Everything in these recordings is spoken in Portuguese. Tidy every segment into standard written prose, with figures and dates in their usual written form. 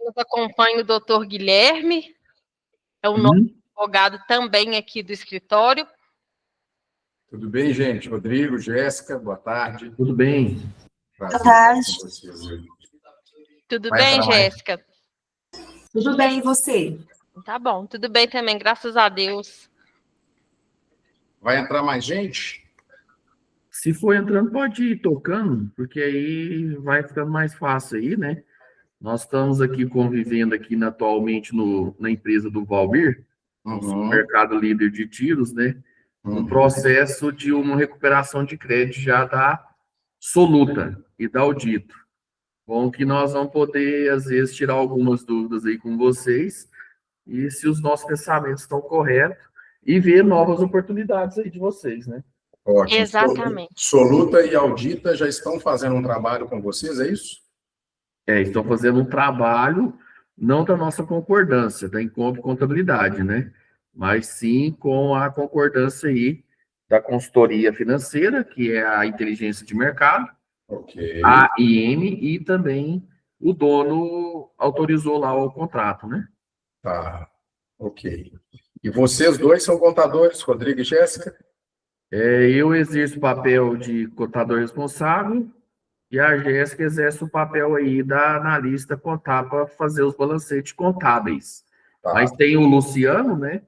Nos acompanha o doutor Guilherme, é o nosso advogado também aqui do escritório. Tudo bem, gente? Rodrigo, Jéssica, boa tarde. Tudo bem. Prazer Boa tarde. com vocês hoje. Tudo bem, Jéssica? Tudo bem, e você? Tá bom, tudo bem também, graças a Deus. Vai entrar mais gente? Se for entrando, pode ir tocando, porque aí vai ficando mais fácil aí, né? Nós estamos aqui convivendo aqui atualmente na empresa do Valmir, no mercado líder de tiros, né? Um processo de uma recuperação de crédito já da Soluta e da Audito. Bom, que nós vamos poder, às vezes, tirar algumas dúvidas aí com vocês e se os nossos pensamentos estão corretos e ver novas oportunidades aí de vocês, né? Ótimo. Exatamente. Soluta e Audita já estão fazendo um trabalho com vocês, é isso? Estão fazendo um trabalho, não da nossa concordância, da Incomp Contabilidade, né? Mas sim com a concordância aí da consultoria financeira, que é a inteligência de mercado, a IM, e também o dono autorizou lá o contrato, né? Tá, ok. E vocês dois são contadores, Rodrigo e Jéssica? Eu exerço o papel de contador responsável e a Jéssica exerce o papel aí da analista contábil para fazer os balancetes contábeis. Tá. Mas tem o Luciano, né?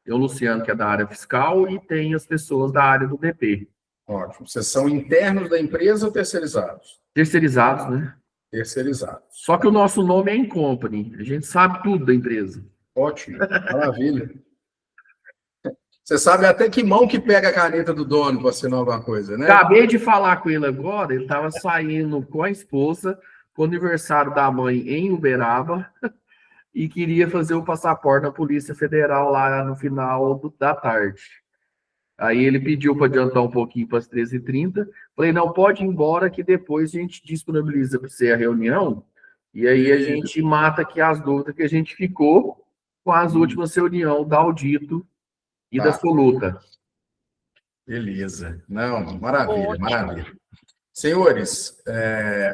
Tem o Luciano, que é da área fiscal, e tem as pessoas da área do DP. Ótimo. Vocês são internos da empresa ou terceirizados? Terceirizados, né? Terceirizados. Só que o nosso nome é Incompany. A gente sabe tudo da empresa. Ótimo. Maravilha. Você sabe até que mão que pega a caneta do dono para assinar alguma coisa, né? Acabei de falar com ele agora, ele estava saindo com a esposa para o aniversário da mãe em Uberaba e queria fazer o passaporte na Polícia Federal lá no final da tarde. Aí ele pediu para adiantar um pouquinho para as 13h30. Falei, não, pode ir embora que depois a gente disponibiliza para você a reunião e aí a gente mata aqui as dúvidas que a gente ficou com as últimas reuniões da Audito e da Soluta. Beleza. Não, maravilha, maravilha. Senhores,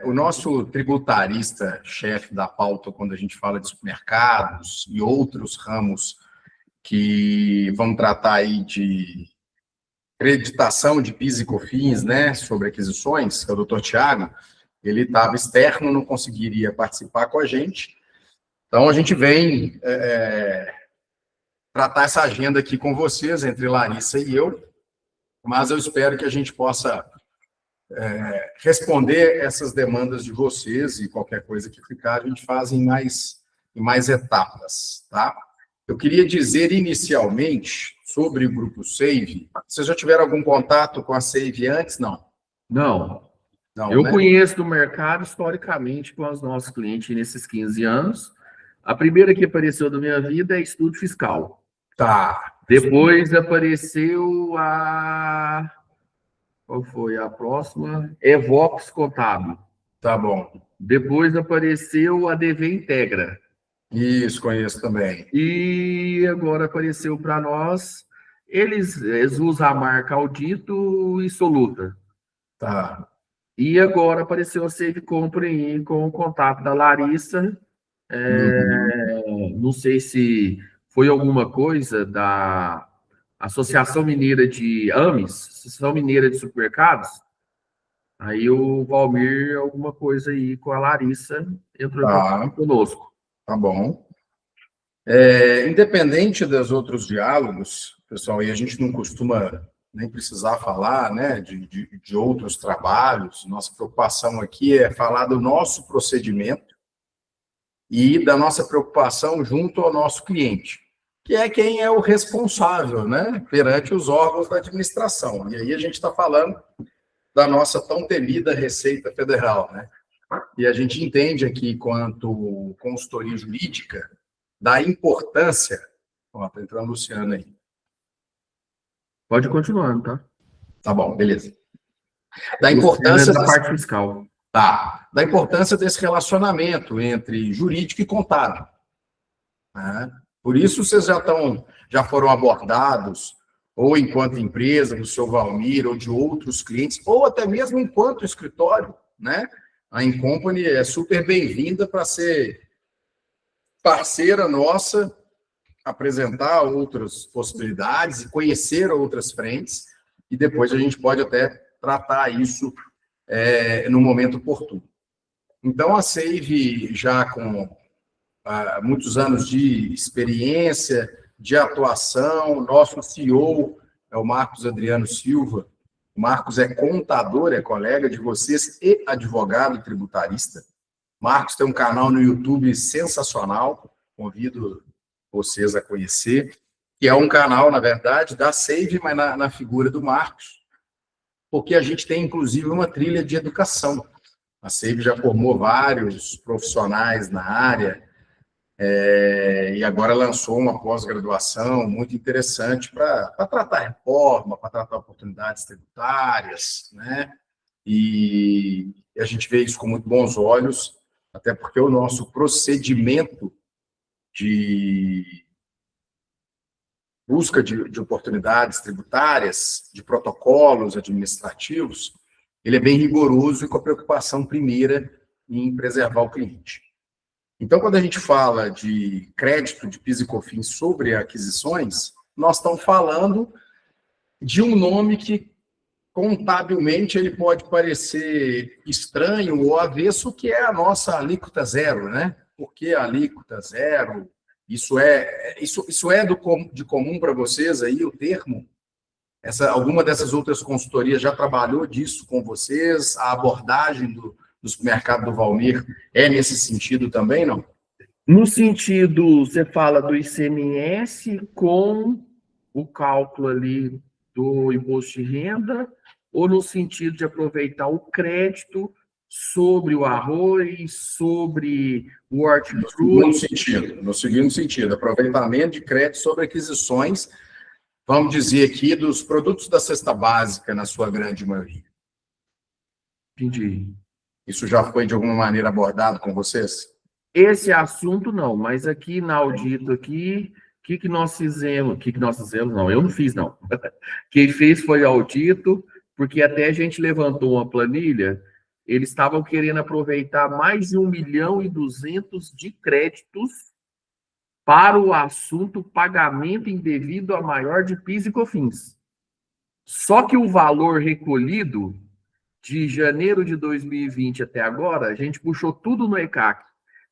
o nosso tributarista-chefe da pauta, quando a gente fala de supermercados e outros ramos que vão tratar aí de creditação de PIS e COFINS, né, sobre aquisições, que é o doutor Tiago, ele estava externo, não conseguiria participar com a gente. Então, a gente vem tratar essa agenda aqui com vocês, entre Larissa e eu, mas eu espero que a gente possa responder essas demandas de vocês e qualquer coisa que ficar, a gente faz em mais etapas, tá? Eu queria dizer inicialmente sobre o Grupo Save. Vocês já tiveram algum contato com a Save antes? Não. Não, eu conheço do mercado historicamente com os nossos clientes nesses 15 anos. A primeira que apareceu na minha vida é Estúdio Fiscal. Tá. Depois apareceu a... Qual foi a próxima? Evox Contábil. Tá bom. Depois apareceu a DV Integra. Isso, conheço também. E agora apareceu para nós, eles usam a marca Audito e Soluta. Tá. E agora apareceu a Save Company com o contato da Larissa. Não sei se foi alguma coisa da Associação Mineira de AMES, Associação Mineira de Supermercados. Aí o Valmir, alguma coisa aí com a Larissa, entrou em contato conosco. Tá bom. Independente dos outros diálogos, pessoal, e a gente não costuma nem precisar falar, né, de outros trabalhos, nossa preocupação aqui é falar do nosso procedimento e da nossa preocupação junto ao nosso cliente, que é quem é o responsável, né, perante os órgãos da administração. E aí a gente está falando da nossa tão temida Receita Federal, né? E a gente entende aqui, quanto consultoria jurídica, da importância... Ó, tá entrando o Luciano aí. Pode continuar, tá? Tá bom, beleza. Da importância... da parte fiscal. Tá. Da importância desse relacionamento entre jurídico e contábil. Né? Por isso, vocês já foram abordados, ou enquanto empresa, do seu Valmir, ou de outros clientes, ou até mesmo enquanto escritório, né? A Incompany é super bem-vinda para ser parceira nossa, apresentar outras possibilidades e conhecer outras frentes, e depois a gente pode até tratar isso no momento oportuno. Então, a Seive, já com muitos anos de experiência, de atuação, nosso CEO é o Marcos Adriano Silva. O Marcos é contador, é colega de vocês e advogado tributarista. Marcos tem um canal no YouTube sensacional, convido vocês a conhecer, que é um canal, na verdade, da Seive, mas na figura do Marcos, porque a gente tem, inclusive, uma trilha de educação. A Seive já formou vários profissionais na área, e agora lançou uma pós-graduação muito interessante para tratar reforma, para tratar oportunidades tributárias, né? E a gente vê isso com muito bons olhos, até porque o nosso procedimento de busca de oportunidades tributárias, de protocolos administrativos, ele é bem rigoroso e com a preocupação primeira em preservar o cliente. Então, quando a gente fala de crédito de PIS e COFINS sobre aquisições, nós estamos falando de um nome que, contabilmente, ele pode parecer estranho ou avesso, que é a nossa alíquota zero, né? Por que a alíquota zero? Isso é de comum para vocês aí, o termo? Alguma dessas outras consultorias já trabalhou disso com vocês? A abordagem do supermercado do Valmir é nesse sentido também, não? No sentido, você fala do ICMS com o cálculo ali do imposto de renda, ou no sentido de aproveitar o crédito sobre o arroz, sobre o hortifruti? No seguinte sentido, aproveitamento de crédito sobre aquisições, vamos dizer aqui, dos produtos da cesta básica, na sua grande maioria. Entendi. Isso já foi, de alguma maneira, abordado com vocês? Esse assunto não, mas aqui na audito aqui, o que nós fizemos? Não, eu não fiz, não. Quem fez foi o audito, porque até a gente levantou uma planilha, eles estavam querendo aproveitar mais de 1.200.000 de créditos para o assunto pagamento indevido a maior de PIS e COFINS. Só que o valor recolhido de janeiro de 2020 até agora, a gente puxou tudo no ECAC.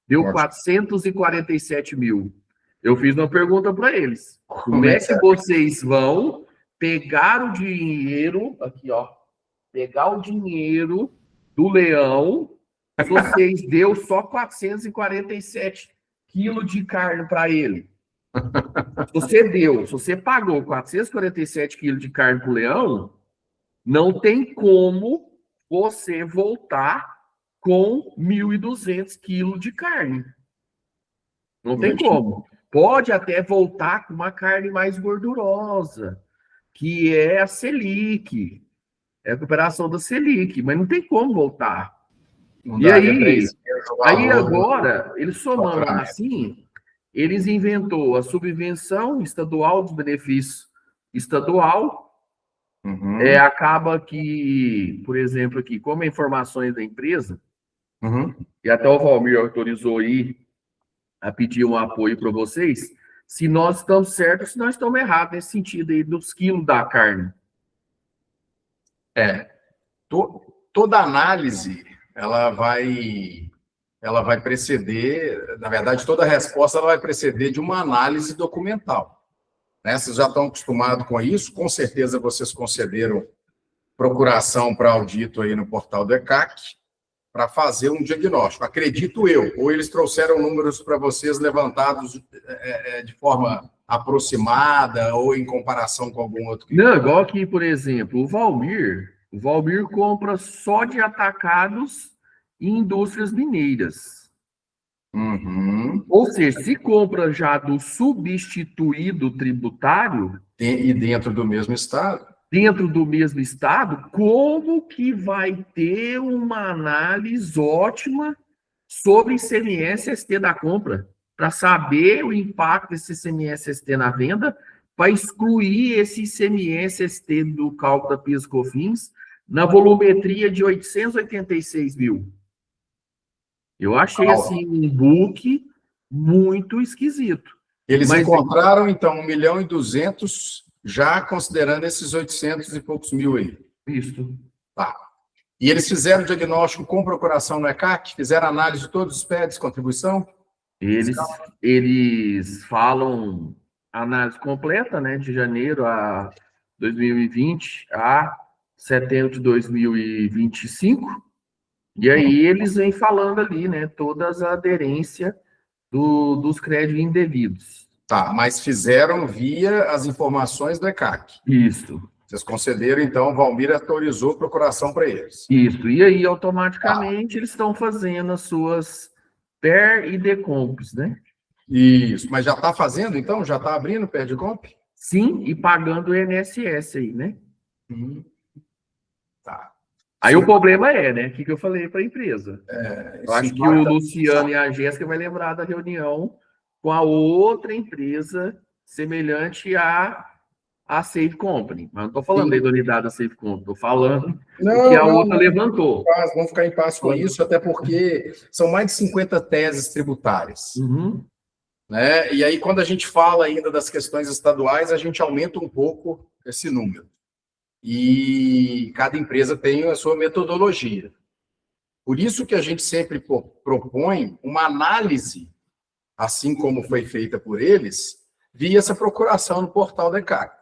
Deu 447 mil. Eu fiz uma pergunta para eles. Como é que vocês vão pegar o dinheiro, aqui, ó, pegar o dinheiro do leão, se vocês deu só 447 quilos de carne para ele? Se você pagou 447 quilos de carne para o leão, não tem como você voltar com 1.200 quilos de carne. Não tem como. Pode até voltar com uma carne mais gordurosa, que é a Selic, é a recuperação da Selic, mas não tem como voltar. E aí agora, eles somando assim, eles inventou a subvenção estadual dos benefícios estadual. Acaba que, por exemplo, aqui, como é informações da empresa, e até o Valmir autorizou aí a pedir um apoio para vocês, se nós estamos certos, se nós estamos errados nesse sentido aí dos quilos da carne. Toda análise, ela vai preceder, na verdade, toda resposta ela vai preceder de uma análise documental. Né? Vocês já estão acostumados com isso, com certeza vocês concederam procuração para audito aí no portal do ECAC, para fazer um diagnóstico, acredito eu, ou eles trouxeram números para vocês levantados de forma aproximada ou em comparação com algum outro cliente? Não, igual aqui, por exemplo, o Valmir compra só de atacados em indústrias mineiras. Ou seja, se compra já do substituído tributário... E dentro do mesmo estado? Dentro do mesmo estado, como que vai ter uma análise ótima sobre ICMS-ST da compra, para saber o impacto desse ICMS-ST na venda, para excluir esse ICMS-ST do cálculo da PIS e COFINS na volumetria de 886 mil. Eu achei assim um book muito esquisito. Eles Mas encontraram, então, 1.200.000, já considerando esses 800 e poucos mil aí. Isso. Tá. E eles fizeram o diagnóstico com procuração no ECAC? Fizeram análise de todos os PEDs, contribuição? Eles falam análise completa, né, de janeiro a 2020 a setembro de 2025, e aí eles vêm falando ali, né, todas a aderência dos créditos indevidos. Tá, mas fizeram via as informações do ECAC. Isso. Vocês concederam, então, o Valmir autorizou procuração para eles. Isso, e aí automaticamente eles estão fazendo as suas PER e DECOMPs, né? Isso, mas já está fazendo, então? Já está abrindo o PER de comp? Sim, e pagando o INSS aí, né? Tá. Aí o problema é, né? O que eu falei para a empresa? Eu acho que o Luciano e a Jéssica vai lembrar da reunião com a outra empresa semelhante à Safe Company. Mas não estou falando da idoneidade da Safe Company, estou falando o que a outra levantou. Vamos ficar em paz com isso, até porque são mais de 50 teses tributárias. Né? E aí, quando a gente fala ainda das questões estaduais, a gente aumenta um pouco esse número. E cada empresa tem a sua metodologia. Por isso que a gente sempre propõe uma análise, assim como foi feita por eles, via essa procuração no portal da ECAC.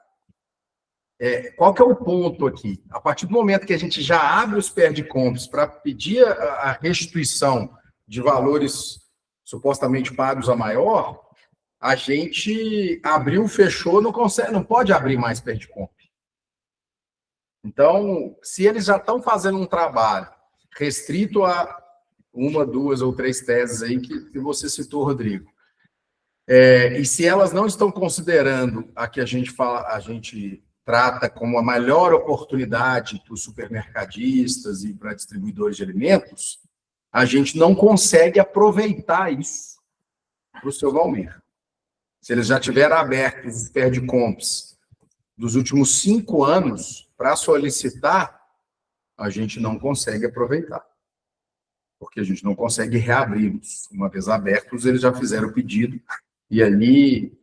Qual que é o ponto aqui? A partir do momento que a gente já abre os PER de compras para pedir a restituição de valores supostamente pagos a maior, a gente abriu, fechou, não consegue, não pode abrir mais PER de compra. Então, se eles já estão fazendo um trabalho restrito a 1, 2 ou 3 teses aí que você citou, Rodrigo, e se elas não estão considerando a que a gente trata como a melhor oportunidade para os supermercadistas e para distribuidores de alimentos, a gente não consegue aproveitar isso para o seu Valmir. Se eles já tiveram abertos os PER de comps dos últimos 5 anos para solicitar, a gente não consegue aproveitar. Porque a gente não consegue reabri-los. Uma vez abertos, eles já fizeram o pedido, e ali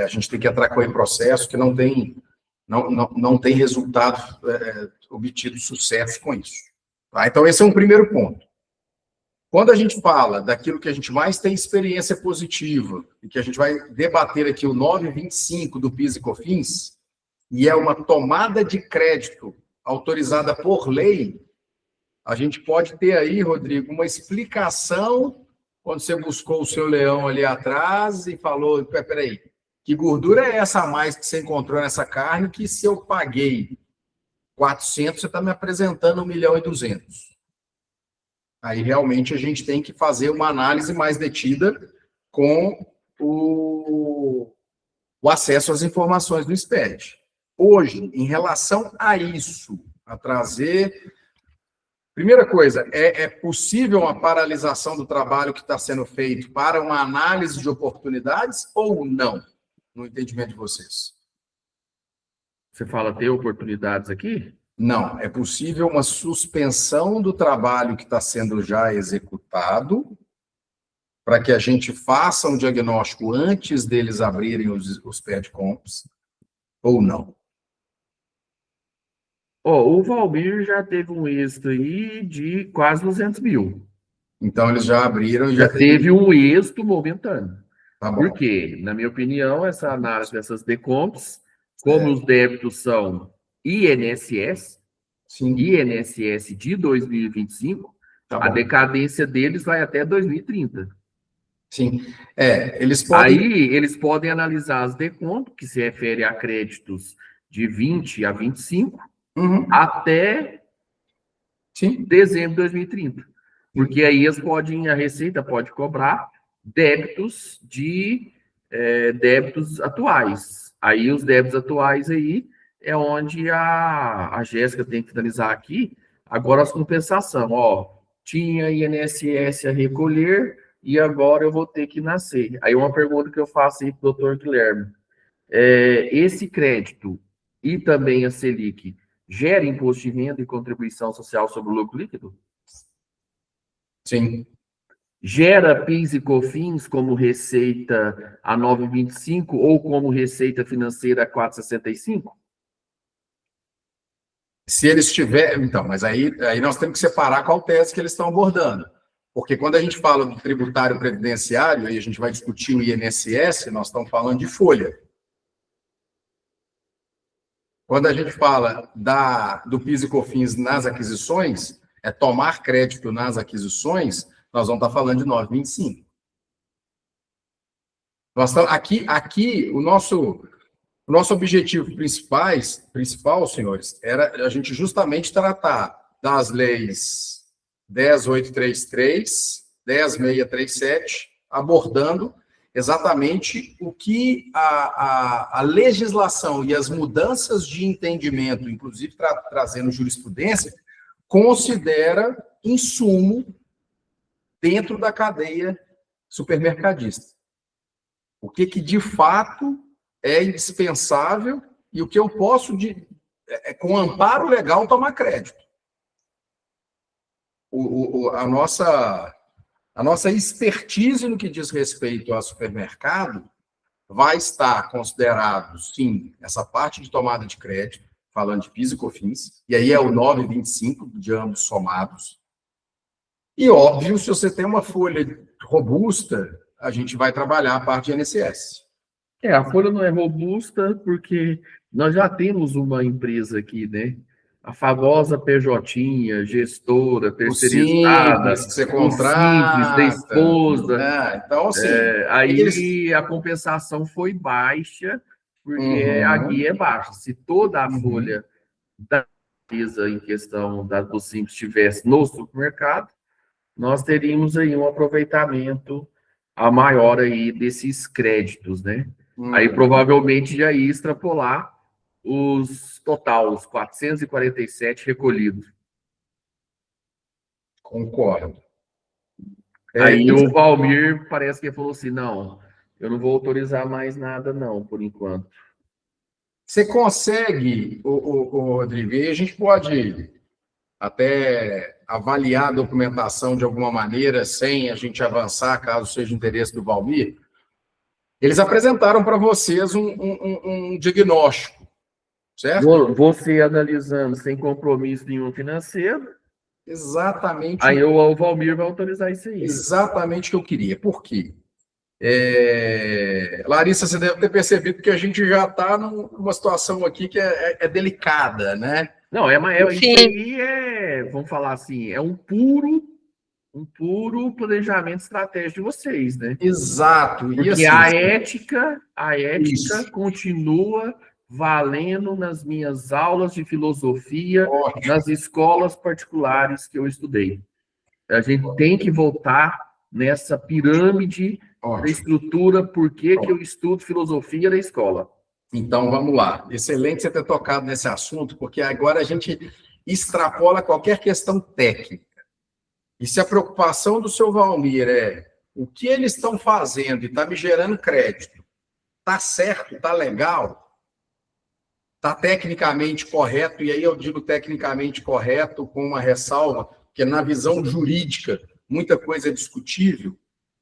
a gente tem que entrar com o processo que não tem resultado obtido sucesso com isso. Tá? Então, esse é um primeiro ponto. Quando a gente fala daquilo que a gente mais tem experiência positiva, e que a gente vai debater aqui o 925 do PIS e COFINS, e é uma tomada de crédito autorizada por lei, a gente pode ter aí, Rodrigo, uma explicação, quando você buscou o seu leão ali atrás e falou, peraí, que gordura é essa a mais que você encontrou nessa carne, que se eu paguei 400, você está me apresentando 1.200.000. Aí, realmente, a gente tem que fazer uma análise mais detida com o acesso às informações do SPED. Hoje, em relação a isso, a trazer... Primeira coisa, é possível uma paralisação do trabalho que está sendo feito para uma análise de oportunidades ou não, no entendimento de vocês? Você fala ter oportunidades aqui? Não, é possível uma suspensão do trabalho que está sendo já executado para que a gente faça um diagnóstico antes deles abrirem os PER de comps ou não? O Valmir já teve um êxito aí de quase 200 mil. Então, eles já abriram... Já teve um êxito momentâneo. Tá bom. Por quê? Na minha opinião, essa análise dessas DECOMPs, como os débitos são INSS, Sim. INSS de 2025, a decadência deles vai até 2030. Sim. Eles podem... Aí, eles podem analisar as DECOMP, que se refere a créditos de 20 a 25, até dezembro de 2030. Porque aí a Receita pode cobrar débitos débitos atuais. Aí os débitos atuais aí é onde a Jéssica tem que finalizar aqui. Agora as compensações. Tinha INSS a recolher e agora eu vou ter que nascer. Aí uma pergunta que eu faço aí para o doutor Guilherme. Esse crédito e também a Selic gera imposto de renda e contribuição social sobre o lucro líquido? Sim. gera PIS e COFINS como receita a 9,25 ou como receita financeira a 4,65? Se eles tiverem... Então, mas aí nós temos que separar qual tese que eles estão abordando. Porque quando a gente fala do tributário previdenciário, e a gente vai discutir o INSS, nós estamos falando de folha. Quando a gente fala do PIS e COFINS nas aquisições, é tomar crédito nas aquisições, nós vamos estar falando de 9,25. Nós estamos, aqui o nosso objetivo principal, senhores, era a gente justamente tratar das leis 10.833, 10.637, abordando exatamente o que a legislação e as mudanças de entendimento, inclusive trazendo jurisprudência, considera insumo dentro da cadeia supermercadista. O que de fato é indispensável e o que eu posso, com amparo legal, tomar crédito. A nossa expertise no que diz respeito ao supermercado vai estar considerado, sim, essa parte de tomada de crédito, falando de PIS e COFINS, e aí é o 9,25 de ambos somados. E, óbvio, se você tem uma folha robusta, a gente vai trabalhar a parte de INSS. A folha não é robusta porque nós já temos uma empresa aqui, né? A famosa PJ, gestora, terceirizada, o simples, que você contrata, simples, da esposa. Então, assim, aí a compensação foi baixa, porque a guia é baixa. Se toda a folha da empresa em questão do simples estivesse no supermercado, nós teríamos aí um aproveitamento a maior aí desses créditos, né? Aí provavelmente já ia extrapolar os 447 recolhidos. Concordo. Aí o Valmir parece que falou assim, não, eu não vou autorizar mais nada não, por enquanto. Você consegue, Rodrigo, e a gente pode até avaliar a documentação de alguma maneira, sem a gente avançar, caso seja interesse do Valmir. Eles apresentaram para vocês um diagnóstico, certo? Você analisando sem compromisso nenhum financeiro. Exatamente. Aí o Valmir vai autorizar isso aí. Exatamente o que eu queria. Por quê? Larissa, você deve ter percebido que a gente já está numa situação aqui que é delicada, né? Não, isso aí vamos falar assim, é um puro planejamento estratégico de vocês, né? Exato. Porque assim, a ética continua valendo nas minhas aulas de filosofia, nas escolas particulares que eu estudei. A gente tem que voltar nessa pirâmide da estrutura, por que eu estudo filosofia na escola. Então, vamos lá. Excelente você ter tocado nesse assunto, porque agora a gente extrapola qualquer questão técnica. E se a preocupação do seu Valmir é o que eles estão fazendo e está me gerando crédito, está certo, está legal, está tecnicamente correto, e aí eu digo tecnicamente correto com uma ressalva, porque na visão jurídica muita coisa é discutível,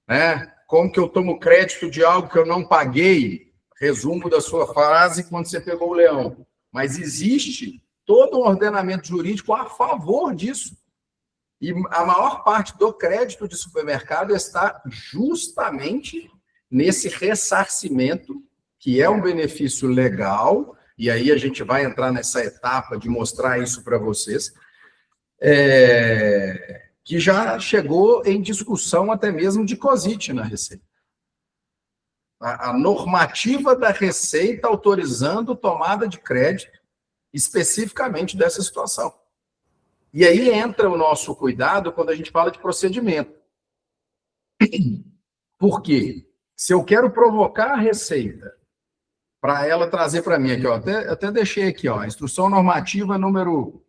né? Como que eu tomo crédito de algo que eu não paguei? Resumo da sua frase quando você pegou o leão. Mas existe todo um ordenamento jurídico a favor disso. E a maior parte do crédito de supermercado está justamente nesse ressarcimento, que é um benefício legal, e aí a gente vai entrar nessa etapa de mostrar isso para vocês, que já chegou em discussão até mesmo de COSIT na Receita. A normativa da Receita autorizando tomada de crédito especificamente dessa situação. E aí entra o nosso cuidado quando a gente fala de procedimento. Por quê? Se eu quero provocar a Receita para ela trazer para mim aqui, ó, até deixei aqui, ó, a instrução normativa número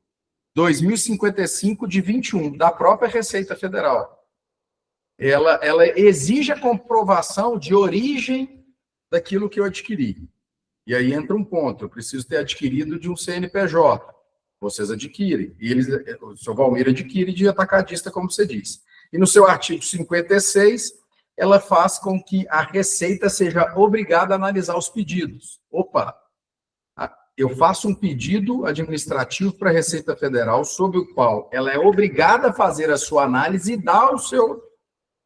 2055 de 21, da própria Receita Federal. Ela exige a comprovação de origem daquilo que eu adquiri. E aí entra um ponto, eu preciso ter adquirido de um CNPJ. Vocês adquirem. E o seu Valmir adquire de atacadista, como você disse. E no seu artigo 56, ela faz com que a Receita seja obrigada a analisar os pedidos. Opa! Eu faço um pedido administrativo para a Receita Federal, sobre o qual ela é obrigada a fazer a sua análise e dar o seu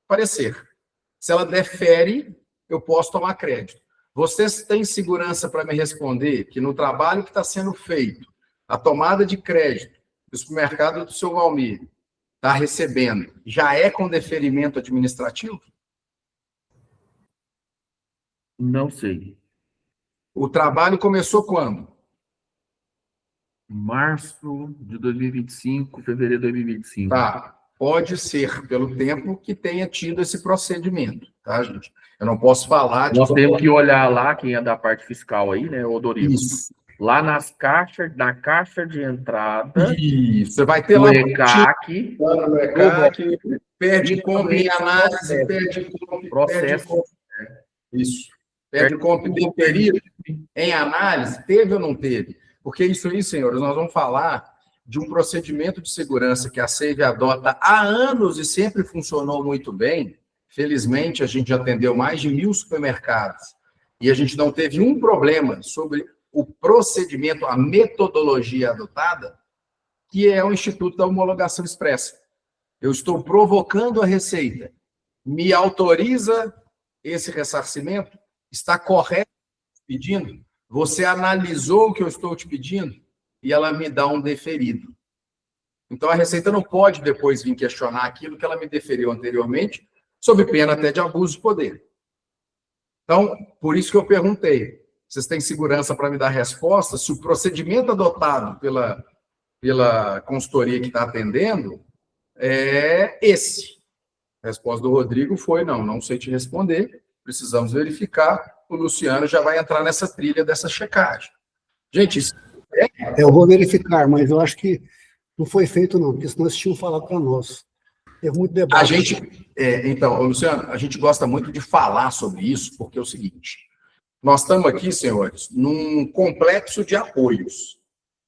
parecer. Se ela defere, eu posso tomar crédito. Vocês têm segurança para me responder que no trabalho que está sendo feito, a tomada de crédito do supermercado do seu Valmir está recebendo, já é com deferimento administrativo? Não sei. O trabalho começou quando? Março de 2025, fevereiro de 2025. Tá. Pode ser pelo tempo que tenha tido esse procedimento, tá, gente? Eu não posso falar de... Nós temos que olhar lá, quem é da parte fiscal aí, né, Odorico? Isso. Lá nas caixas, na caixa de entrada... Isso. Você vai ter no lá... ECAC... No ECAC, pede compra em análise, pede compra... Processo. Isso. Pede compra de período em análise, teve ou não teve? Porque isso aí, senhores, nós vamos falar de um procedimento de segurança que a SEIV adota há anos e sempre funcionou muito bem. Felizmente, a gente já atendeu mais de 1.000 supermercados e a gente não teve um problema sobre o procedimento, a metodologia adotada, que é o Instituto da Homologação Expressa. Eu estou provocando a Receita, me autoriza esse ressarcimento? Está correto pedindo? Você analisou o que eu estou te pedindo? E ela me dá um deferido. Então, a Receita não pode depois vir questionar aquilo que ela me deferiu anteriormente, sob pena até de abuso de poder. Então, por isso que eu perguntei, vocês têm segurança para me dar resposta se o procedimento adotado pela consultoria que está atendendo é esse? A resposta do Rodrigo foi, não sei te responder, precisamos verificar, o Luciano já vai entrar nessa trilha dessa checagem. Gente, isso eu vou verificar, mas eu acho que não foi feito, não, porque senão eles tinham falado para nós. Teve muito debate. A gente, então, Luciano, a gente gosta muito de falar sobre isso, porque é o seguinte, nós estamos aqui, senhores, num complexo de apoios.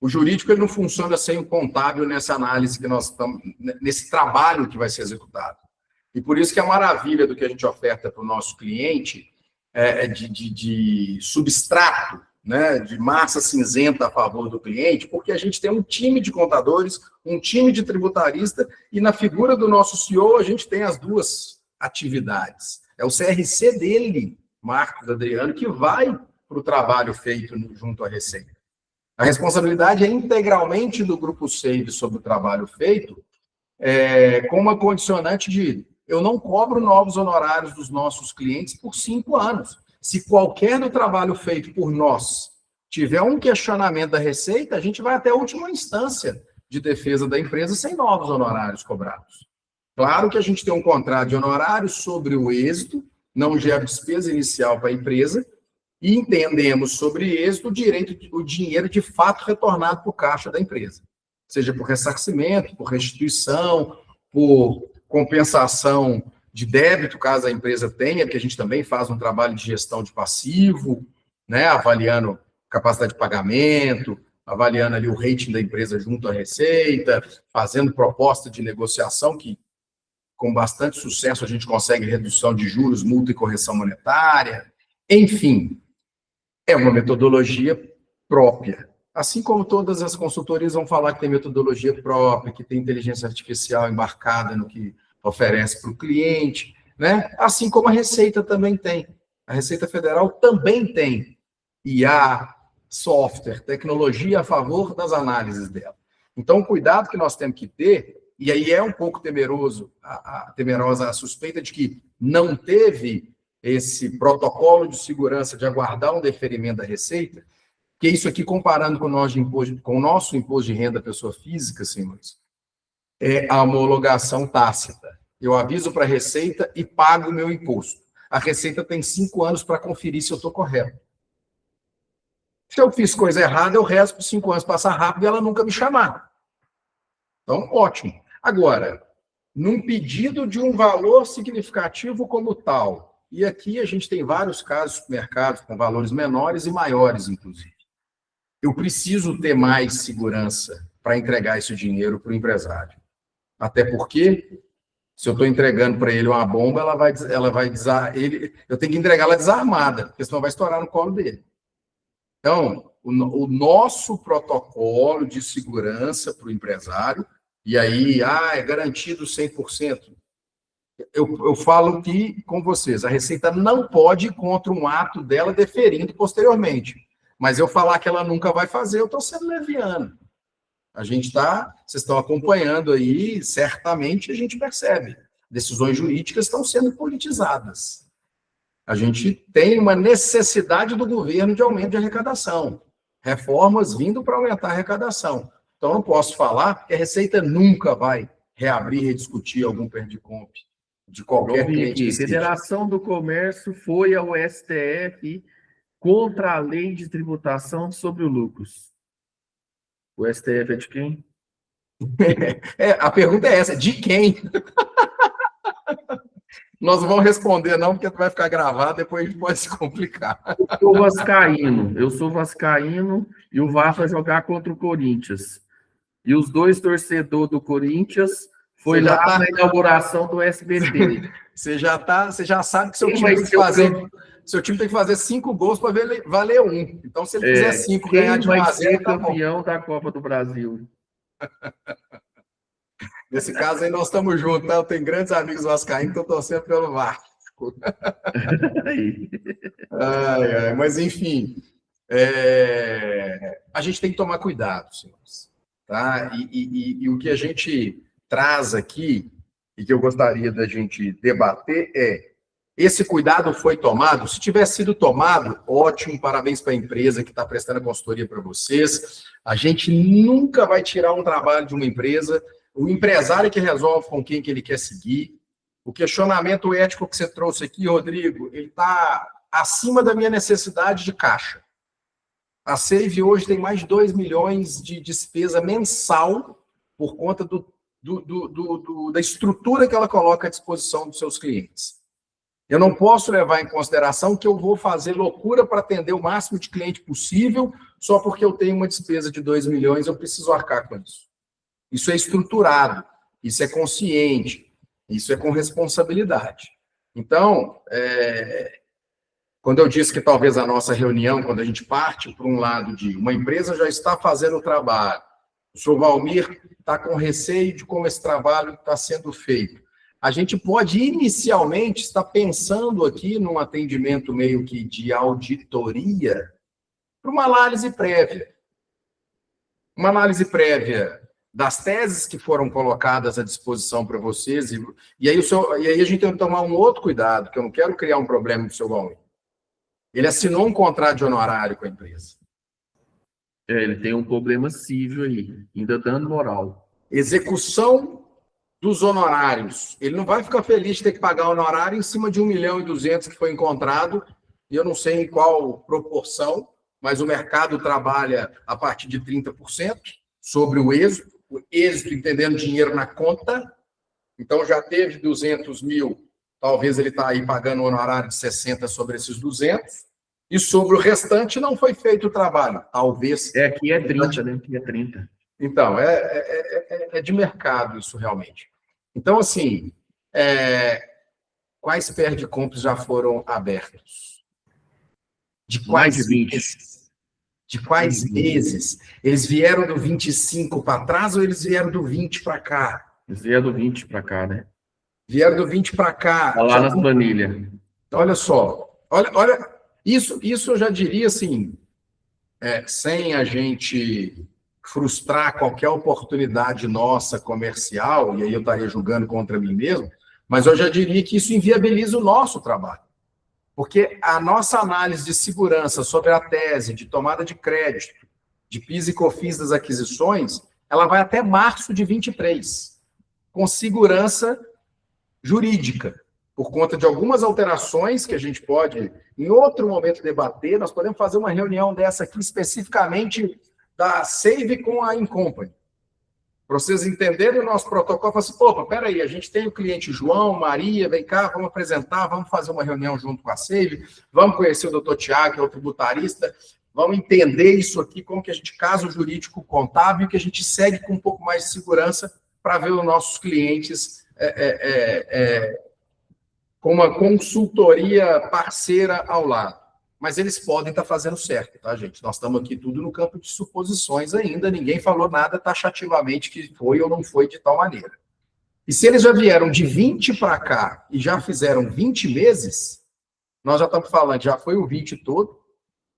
O jurídico ele não funciona sem o contábil nessa análise que nós estamos, nesse trabalho que vai ser executado. E por isso que a maravilha do que a gente oferta para o nosso cliente é de substrato, né, de massa cinzenta a favor do cliente, porque a gente tem um time de contadores, um time de tributarista, e na figura do nosso CEO a gente tem as duas atividades. É o CRC dele, Marcos Adriano, que vai para o trabalho feito junto à Receita. A responsabilidade é integralmente do Grupo SEIV sobre o trabalho feito, com uma condicionante de eu não cobro novos honorários dos nossos clientes por 5 anos. Se qualquer do trabalho feito por nós tiver um questionamento da Receita, a gente vai até a última instância de defesa da empresa sem novos honorários cobrados. Claro que a gente tem um contrato de honorários sobre o êxito, não gera despesa inicial para a empresa, e entendemos sobre êxito o dinheiro de fato retornado para o caixa da empresa. Seja por ressarcimento, por restituição, por compensação de débito, caso a empresa tenha, porque a gente também faz um trabalho de gestão de passivo, né, avaliando capacidade de pagamento, avaliando ali o rating da empresa junto à Receita, fazendo proposta de negociação que, com bastante sucesso, a gente consegue redução de juros, multa e correção monetária. Enfim, é uma metodologia própria. Assim como todas as consultorias vão falar que tem metodologia própria, que tem inteligência artificial embarcada no que oferece para o cliente, né? Assim como a Receita também tem. A Receita Federal também tem IA, software, tecnologia a favor das análises dela. Então, o cuidado que nós temos que ter, e aí é um pouco temerosa a suspeita de que não teve esse protocolo de segurança de aguardar um deferimento da Receita, que isso aqui, comparando com o nosso imposto de renda pessoa física, senhores, é a homologação tácita. Eu aviso para a Receita e pago o meu imposto. A Receita tem 5 anos para conferir se eu estou correto. Se eu fiz coisa errada, eu rezo por 5 anos passar rápido e ela nunca me chamar. Então, ótimo. Agora, num pedido de um valor significativo como tal, e aqui a gente tem vários casos de supermercados com valores menores e maiores, inclusive. Eu preciso ter mais segurança para entregar esse dinheiro para o empresário. Até porque Se eu estou entregando para ele uma bomba, eu tenho que entregar ela desarmada, porque senão vai estourar no colo dele. Então, o nosso protocolo de segurança para o empresário, e aí, é garantido 100%. Eu falo aqui com vocês, a Receita não pode ir contra um ato dela deferindo posteriormente. Mas eu falar que ela nunca vai fazer, eu estou sendo leviano. Vocês estão acompanhando aí, certamente a gente percebe. Decisões jurídicas estão sendo politizadas. A gente tem uma necessidade do governo de aumento de arrecadação. Reformas vindo para aumentar a arrecadação. Então, eu não posso falar que a Receita nunca vai reabrir e rediscutir algum Perdicomp de qualquer cliente. Federação do Comércio foi ao STF contra a lei de tributação sobre o lucros. O STF é de quem? A pergunta é essa, de quem? Nós não vamos responder não, porque vai ficar gravado, depois pode se complicar. Eu sou vascaíno e o Vasco vai jogar contra o Corinthians. E os dois torcedores do Corinthians foi lá na inauguração do SBT. Você já sabe que seu time tem que fazer 5 gols para valer 1. Então, se ele fizer 5, ganhar de 1 a 0, tá campeão da Copa do Brasil. Nesse caso aí, nós estamos juntos, tá? Eu tenho grandes amigos vascaínos que estão torcendo pelo Vasco. Mas, enfim, a gente tem que tomar cuidado, senhores. Tá? E o que a gente traz aqui, e que eu gostaria da gente debater, esse cuidado foi tomado? Se tivesse sido tomado, ótimo, parabéns para a empresa que está prestando a consultoria para vocês. A gente nunca vai tirar um trabalho de uma empresa. O empresário que resolve com quem que ele quer seguir. O questionamento ético que você trouxe aqui, Rodrigo, ele está acima da minha necessidade de caixa. A Save hoje tem mais de 2 milhões de despesa mensal por conta da estrutura que ela coloca à disposição dos seus clientes. Eu não posso levar em consideração que eu vou fazer loucura para atender o máximo de cliente possível só porque eu tenho uma despesa de 2 milhões, eu preciso arcar com isso. Isso é estruturado, isso é consciente, isso é com responsabilidade. Então, quando eu disse que talvez a nossa reunião, quando a gente parte por um lado de uma empresa já está fazendo o trabalho, o senhor Valmir está com receio de como esse trabalho está sendo feito. A gente pode inicialmente estar pensando aqui num atendimento meio que de auditoria para uma análise prévia. Uma análise prévia das teses que foram colocadas à disposição para vocês, e aí a gente tem que tomar um outro cuidado, que eu não quero criar um problema para o seu Valmir. Ele assinou um contrato de honorário com a empresa. Ele tem um problema civil aí, ainda dando moral. Execução dos honorários. Ele não vai ficar feliz de ter que pagar honorário em cima de 1.200.000 que foi encontrado, e eu não sei em qual proporção, mas o mercado trabalha a partir de 30% sobre o êxito entendendo dinheiro na conta. Então já teve 200.000, talvez ele está aí pagando um honorário de 60 sobre esses 200, e sobre o restante não foi feito o trabalho, talvez. Aqui é 30, né? Aqui é 30. Então, é de mercado isso realmente. Então, assim, quais Perdicomps já foram abertos? De quais Mais de 20. meses? De quais meses? Eles vieram do 25 para trás ou eles vieram do 20 para cá? Eles vieram do 20 para cá, né? Vieram do 20 para cá. Tá lá nas planilhas. Olha só. Olha, isso eu já diria assim, sem a gente frustrar qualquer oportunidade nossa comercial, e aí eu estaria julgando contra mim mesmo, mas eu já diria que isso inviabiliza o nosso trabalho. Porque a nossa análise de segurança sobre a tese de tomada de crédito, de PIS e COFINS das aquisições, ela vai até março de 23, com segurança jurídica, por conta de algumas alterações que a gente pode, em outro momento, debater. Nós podemos fazer uma reunião dessa aqui, especificamente da Save com a Incompany. Para vocês entenderem o nosso protocolo, falar assim, opa, peraí, a gente tem o cliente João, Maria, vem cá, vamos apresentar, vamos fazer uma reunião junto com a Save, vamos conhecer o doutor Tiago, que é o tributarista, vamos entender isso aqui, como que a gente casa o jurídico contábil, que a gente segue com um pouco mais de segurança para ver os nossos clientes com uma consultoria parceira ao lado. Mas eles podem estar fazendo certo, tá, gente? Nós estamos aqui tudo no campo de suposições ainda, ninguém falou nada taxativamente que foi ou não foi de tal maneira. E se eles já vieram de 20 para cá e já fizeram 20 meses, nós já estamos falando, já foi o 20 todo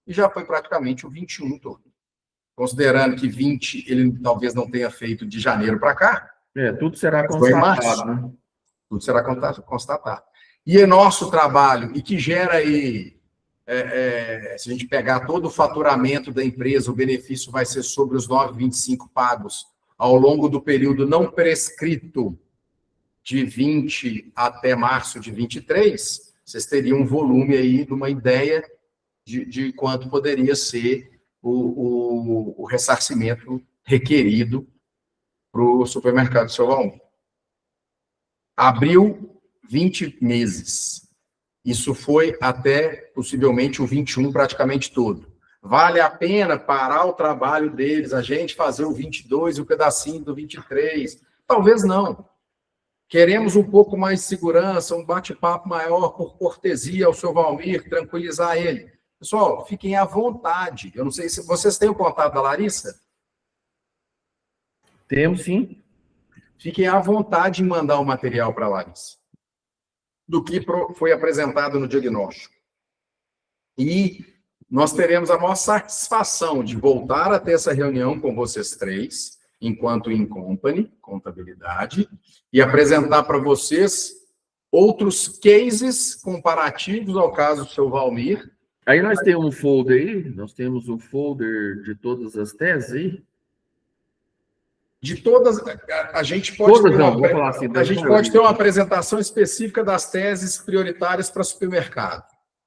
e já foi praticamente o 21 todo. Considerando que 20 ele talvez não tenha feito de janeiro para cá. Tudo será constatado, né? Tudo será constatado. E é nosso trabalho, e que gera aí, se a gente pegar todo o faturamento da empresa, o benefício vai ser sobre os 9,25 pagos ao longo do período não prescrito de 20 até março de 23, vocês teriam um volume aí de uma ideia de quanto poderia ser o ressarcimento requerido para o supermercado Seu Valmir. Abriu 20 meses. Isso foi até, possivelmente, o 21 praticamente todo. Vale a pena parar o trabalho deles, a gente fazer o 22 e o pedacinho do 23? Talvez não. Queremos um pouco mais de segurança, um bate-papo maior por cortesia ao Seu Valmir, tranquilizar ele. Pessoal, fiquem à vontade. Eu não sei se vocês têm o contato da Larissa? Temos, sim. Fiquem à vontade em mandar o material para a Larissa, do que foi apresentado no diagnóstico. E nós teremos a maior satisfação de voltar a ter essa reunião com vocês três, enquanto in company, contabilidade, e apresentar para vocês outros cases comparativos ao caso do Seu Valmir. Aí nós temos um folder aí, nós temos um folder de todas as teses aí. De todas, a gente pode Todas ter não, vou falar assim, a gente pode ter uma apresentação específica das teses prioritárias para supermercado.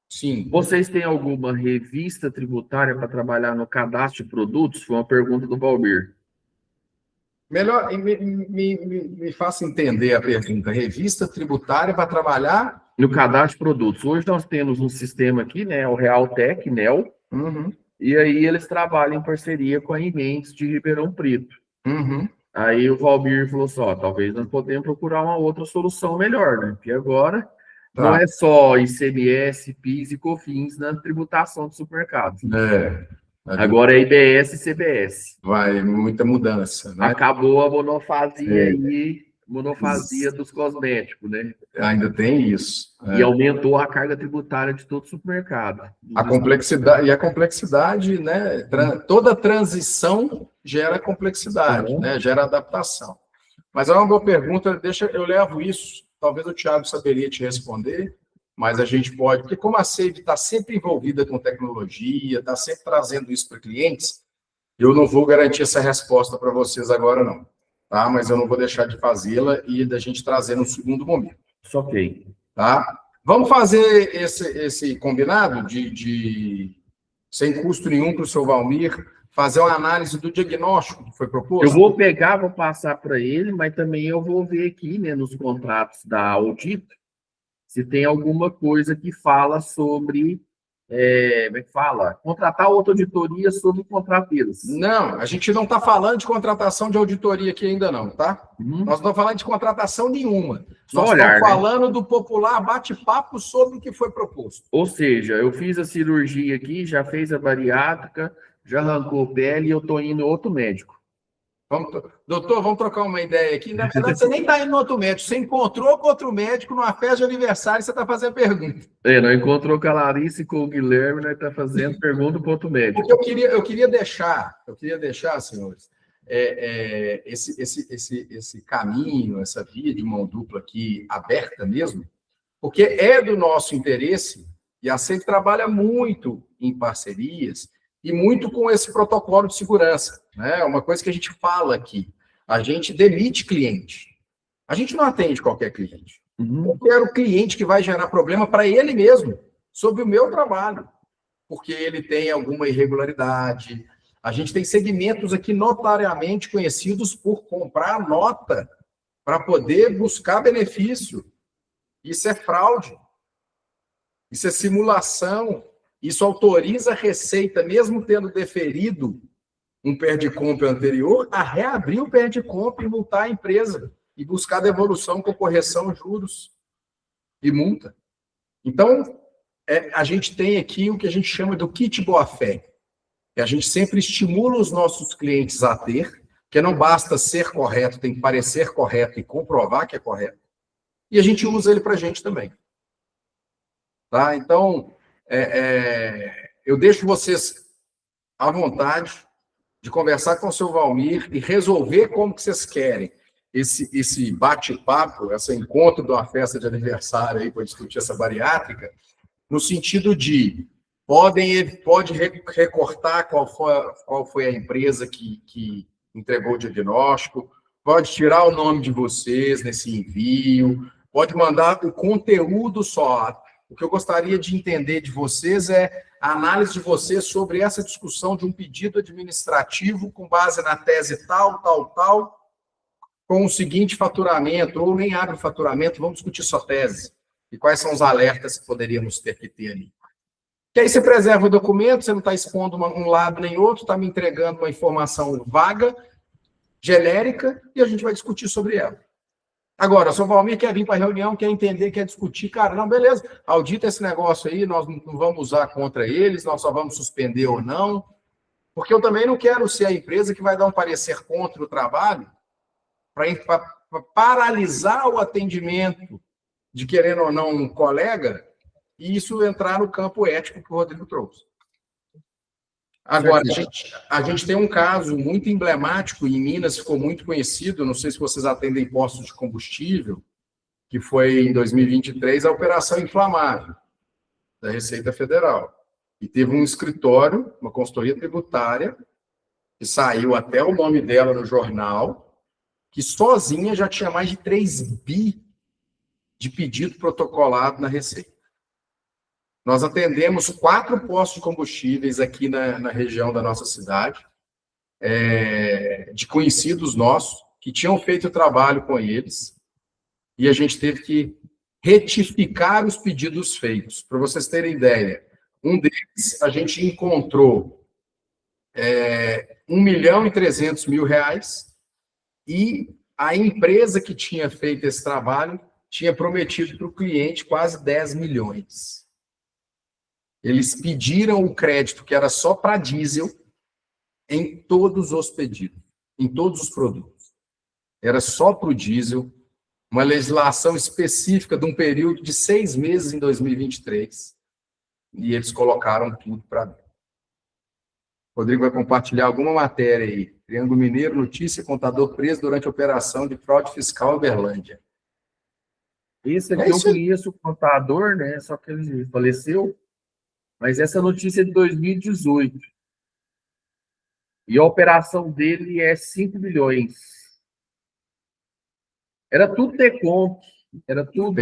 Sim. Vocês têm alguma revista tributária para trabalhar no cadastro de produtos? Foi uma pergunta do Valmir. Melhor, me faça entender a pergunta. Revista tributária para trabalhar? No cadastro de produtos. Hoje nós temos um sistema aqui, né? O Realtec, NEL. Uhum. E aí eles trabalham em parceria com a Imentes de Ribeirão Preto. Uhum. Aí o Valmir falou assim, talvez nós podemos procurar uma outra solução melhor, né? Porque agora não é só ICMS, PIS e COFINS na tributação do supermercado. Agora é IBS e CBS. Vai, muita mudança, né? Acabou a monofasia aí, monofasia dos cosméticos, né? Ainda tem isso. E aumentou a carga tributária de todo o supermercado. A complexidade, né? Toda transição gera complexidade, né? Gera adaptação. Mas é uma boa pergunta, eu levo isso, talvez o Thiago saberia te responder, mas a gente pode, porque como a SAVE está sempre envolvida com tecnologia, está sempre trazendo isso para clientes, eu não vou garantir essa resposta para vocês agora, não. Tá? Mas eu não vou deixar de fazê-la e da gente trazer no segundo momento. Ok. Tá? Vamos fazer esse combinado de sem custo nenhum para o Seu Valmir, fazer uma análise do diagnóstico que foi proposto? Eu vou pegar, vou passar para ele, mas também eu vou ver aqui, né, nos contratos da Audito, se tem alguma coisa que fala sobre, como é que fala? Contratar outra auditoria sobre contrateiros. Não, a gente não está falando de contratação de auditoria aqui ainda não, tá? Nós não estamos falando de contratação nenhuma. Nós estamos falando do popular bate-papo sobre o que foi proposto. Ou seja, eu fiz a cirurgia aqui, já fez a bariátrica, já arrancou pele e eu estou indo em outro médico. Doutor, vamos trocar uma ideia aqui. Na verdade, você nem está indo no outro médico. Você encontrou com outro médico numa festa de aniversário e você está fazendo pergunta. Não encontrou com a Larissa e com o Guilherme, nós estamos fazendo pergunta para outro médico. Porque eu queria deixar, senhores, esse caminho, essa via de mão dupla aqui aberta mesmo, porque é do nosso interesse, e a SAVE trabalha muito em parcerias, e muito com esse protocolo de segurança, né? Uma coisa que a gente fala aqui, a gente demite cliente. A gente não atende qualquer cliente. Eu quero o cliente que vai gerar problema para ele mesmo, sobre o meu trabalho, porque ele tem alguma irregularidade. A gente tem segmentos aqui notariamente conhecidos por comprar nota para poder buscar benefício. Isso é fraude. Isso é simulação. Isso autoriza a Receita, mesmo tendo deferido um PER de compra anterior, a reabrir o PER de compra e multar a empresa. e buscar devolução com correção, juros e multa. Então, a gente tem aqui o que a gente chama do kit boa-fé, que a gente sempre estimula os nossos clientes a ter, que não basta ser correto, tem que parecer correto e comprovar que é correto, e a gente usa ele para a gente também. Tá? Então, eu deixo vocês à vontade de conversar com o seu Valmir e resolver como que vocês querem esse bate-papo, esse encontro de uma festa de aniversário aí para discutir essa bariátrica, no sentido de pode recortar qual foi a empresa que entregou o diagnóstico, pode tirar o nome de vocês nesse envio, pode mandar o conteúdo só. O que eu gostaria de entender de vocês é a análise de vocês sobre essa discussão de um pedido administrativo com base na tese tal, com o seguinte faturamento, ou nem abre o faturamento, vamos discutir só tese. E quais são os alertas que poderíamos ter que ter ali. Que aí você preserva o documento, você não está expondo um lado nem outro, está me entregando uma informação vaga, genérica, e a gente vai discutir sobre ela. Agora, o seu Valmir quer vir para a reunião, quer entender, quer discutir, cara, não, beleza, audita esse negócio aí, nós não vamos usar contra eles, nós só vamos suspender ou não, porque eu também não quero ser a empresa que vai dar um parecer contra o trabalho para paralisar o atendimento de, querendo ou não, um colega, e isso entrar no campo ético que o Rodrigo trouxe. Agora, a gente tem um caso muito emblemático, em Minas ficou muito conhecido, não sei se vocês atendem postos de combustível, que foi em 2023 a Operação Inflamável, da Receita Federal. E teve um escritório, uma consultoria tributária, que saiu até o nome dela no jornal, que sozinha já tinha mais de 3 bi de pedido protocolado na Receita. Nós atendemos 4 postos de combustíveis aqui na região da nossa cidade, de conhecidos nossos, que tinham feito trabalho com eles, e a gente teve que retificar os pedidos feitos. Para vocês terem ideia, um deles a gente encontrou R$1.300.000, e a empresa que tinha feito esse trabalho tinha prometido para o cliente quase 10 milhões. Eles pediram o crédito que era só para diesel em todos os pedidos, em todos os produtos. Era só para o diesel, uma legislação específica de um período de 6 meses em 2023, e eles colocaram tudo para dentro. O Rodrigo vai compartilhar alguma matéria aí. Triângulo Mineiro, notícia, contador preso durante a operação de fraude fiscal em Uberlândia. Esse aqui eu conheço o contador, né? Só que ele faleceu. Mas essa notícia é de 2018. E a operação dele é 5 milhões. Era tudo decomp, era tudo...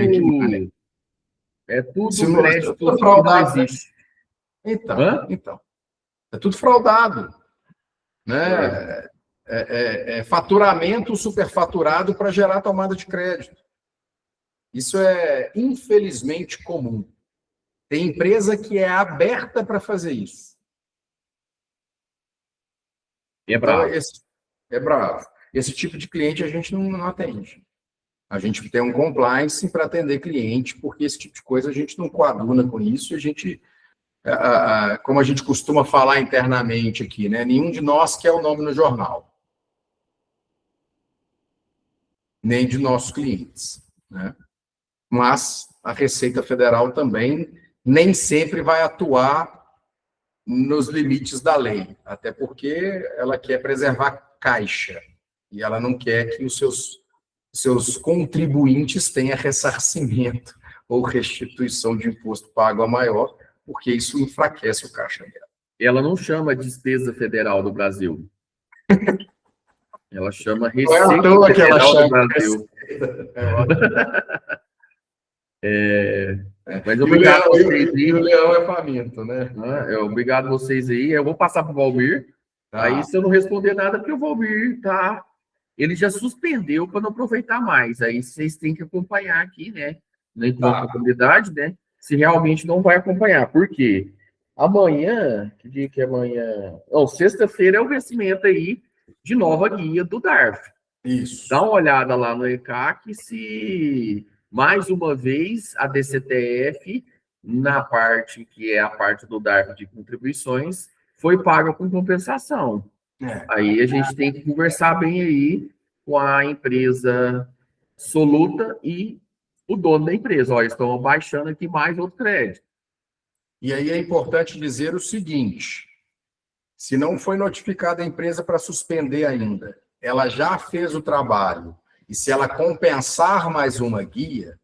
É tudo crédito, tudo fraudado. Não existe. Então. É tudo fraudado. Né? Faturamento superfaturado para gerar tomada de crédito. Isso é, infelizmente, comum. Tem empresa que é aberta para fazer isso. É bravo. Então, é bravo. Esse tipo de cliente a gente não atende. A gente tem um compliance para atender cliente, porque esse tipo de coisa a gente não coaduna com isso, e a gente, como a gente costuma falar internamente aqui, né? Nenhum de nós quer o nome no jornal. Nem de nossos clientes, né? Mas a Receita Federal também nem sempre vai atuar nos limites da lei, até porque ela quer preservar caixa, e ela não quer que os seus contribuintes tenham ressarcimento ou restituição de imposto pago a maior, porque isso enfraquece o caixa dela. Ela não chama despesa federal do Brasil. Ela chama Receita Federal do Brasil. Mas obrigado a vocês aí. O leão é faminto, né? Obrigado a vocês aí. Eu vou passar para o Valmir. Tá. Aí, se eu não responder nada, porque o Valmir ele já suspendeu para não aproveitar mais. Aí vocês têm que acompanhar aqui, né? Na encontro da comunidade, né? Se realmente não vai acompanhar. Por quê? Amanhã, que dia que é amanhã? Sexta-feira é o vencimento aí de nova guia do DARF. Isso. Dá uma olhada lá no ECAC se, mais uma vez, a DCTF, na parte que é a parte do DARF de contribuições, foi paga com compensação. Aí a gente tem que conversar bem aí com a empresa Soluta e o dono da empresa. Olha, estão baixando aqui mais outro crédito. E aí é importante dizer o seguinte: se não foi notificada a empresa para suspender ainda, ela já fez o trabalho, e se ela compensar mais uma guia,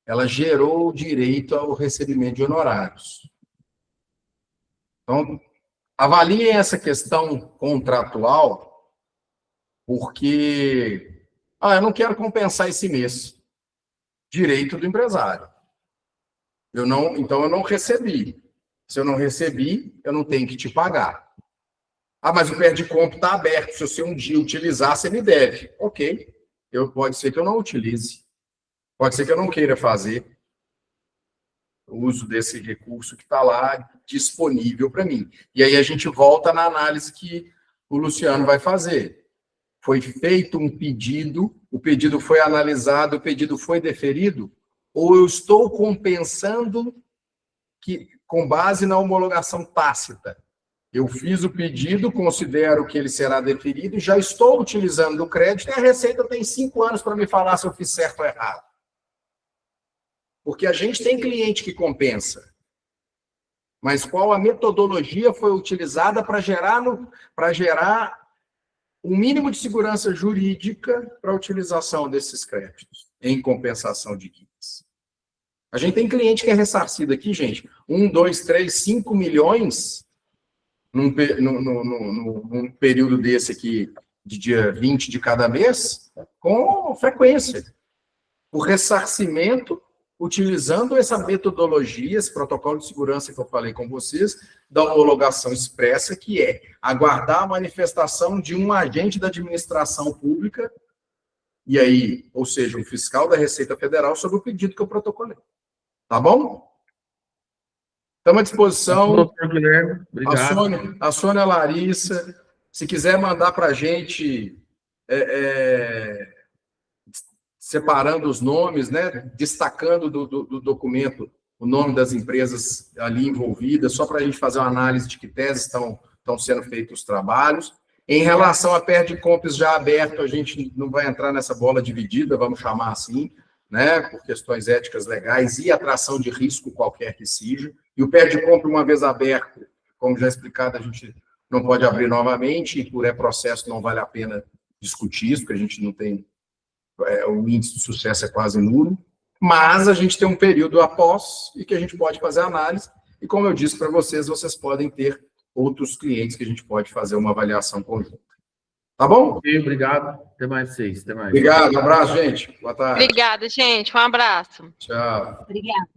ela gerou o direito ao recebimento de honorários. Então, avaliem essa questão contratual, porque eu não quero compensar esse mês. Direito do empresário. Então eu não recebi. Se eu não recebi, eu não tenho que te pagar. Mas o perde-compra está aberto. Se você um dia utilizar, você me deve. Ok. Pode ser que eu não utilize. Pode ser que eu não queira fazer o uso desse recurso que está lá disponível para mim. E aí a gente volta na análise que o Luciano vai fazer. Foi feito um pedido, o pedido foi analisado, o pedido foi deferido, ou eu estou compensando com base na homologação tácita? Eu fiz o pedido, considero que ele será deferido e já estou utilizando o crédito e a Receita tem 5 anos para me falar se eu fiz certo ou errado. Porque a gente tem cliente que compensa. Mas qual a metodologia foi utilizada para gerar o mínimo de segurança jurídica para a utilização desses créditos em compensação de guias? A gente tem cliente que é ressarcido aqui, gente, 1, 2, 3, 5 milhões num período desse aqui, de dia 20 de cada mês, com frequência. O ressarcimento, utilizando essa metodologia, esse protocolo de segurança que eu falei com vocês, da homologação expressa, que é aguardar a manifestação de um agente da administração pública, e aí, ou seja, um fiscal da Receita Federal, sobre o pedido que eu protocolei. Tá bom? Estamos à disposição. Doutor Guilherme, obrigado. A Sônia Larissa, se quiser mandar para a gente, separando os nomes, né, destacando do documento o nome das empresas ali envolvidas, só para a gente fazer uma análise de que teses estão sendo feitos os trabalhos. Em relação a perde-compras já aberto, a gente não vai entrar nessa bola dividida, vamos chamar assim, né, por questões éticas legais e atração de risco qualquer que seja. E o perde-compra, uma vez aberto, como já explicado, a gente não pode abrir novamente, e por processo não vale a pena discutir isso, porque a gente não tem... o índice de sucesso é quase nulo, mas a gente tem um período após e que a gente pode fazer análise, e como eu disse para vocês, vocês podem ter outros clientes que a gente pode fazer uma avaliação conjunta. Tá bom? Ok, obrigado. Até mais vocês. Até mais. Obrigado, um abraço, gente. Boa tarde. Obrigada, gente. Um abraço. Tchau. Obrigada.